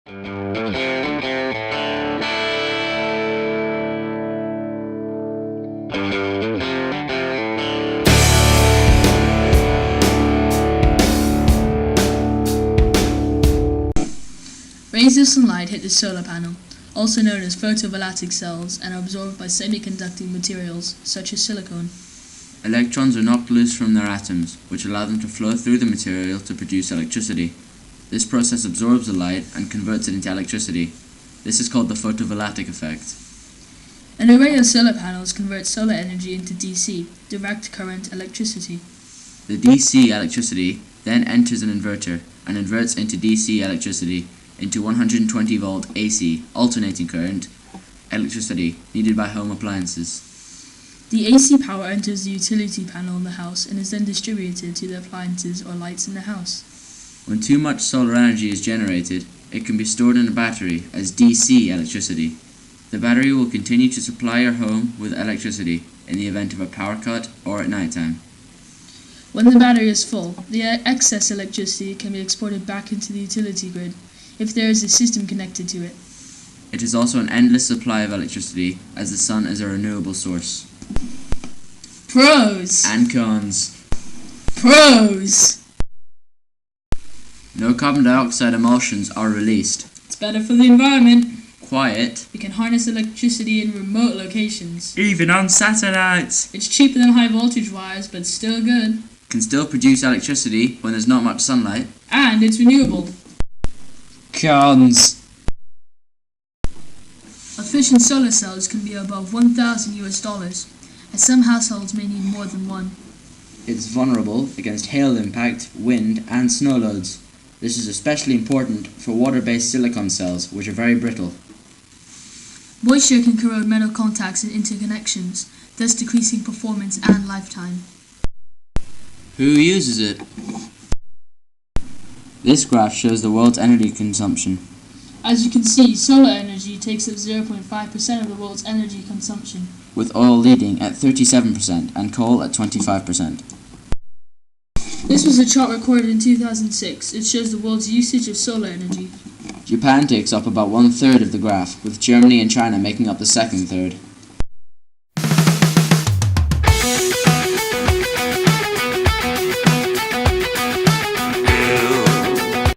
Rays of sunlight hit the solar panel, also known as photovoltaic cells, and are absorbed by semiconducting materials such as silicon. Electrons are knocked loose from their atoms, which allow them to flow through the material to produce electricity. This process absorbs the light and converts it into electricity. This is called the photovoltaic effect. An array of solar panels converts solar energy into DC, direct current electricity. The DC electricity then enters an inverter and inverts into DC electricity into 120 volt AC, alternating current, electricity needed by home appliances. The AC power enters the utility panel in the house and is then distributed to the appliances or lights in the house. When too much solar energy is generated, it can be stored in a battery as DC electricity. The battery will continue to supply your home with electricity in the event of a power cut or at night time. When the battery is full, the excess electricity can be exported back into the utility grid if there is a system connected to it. It is also an endless supply of electricity, as the sun is a renewable source. Pros! And cons. Pros! No carbon dioxide emulsions are released. It's better for the environment. Quiet. We can harness electricity in remote locations. Even on satellites. It's cheaper than high voltage wires, but still good. Can still produce electricity when there's not much sunlight. And it's renewable. Cons. Efficient solar cells can be above $1,000, as some households may need more than one. It's vulnerable against hail impact, wind, and snow loads. This is especially important for water-based silicon cells, which are very brittle. Moisture can corrode metal contacts and interconnections, thus decreasing performance and lifetime. Who uses it? This graph shows the world's energy consumption. As you can see, solar energy takes up 0.5% of the world's energy consumption, with oil leading at 37% and coal at 25%. This was a chart recorded in 2006. It shows the world's usage of solar energy. Japan takes up about 1/3 of the graph, with Germany and China making up the second third.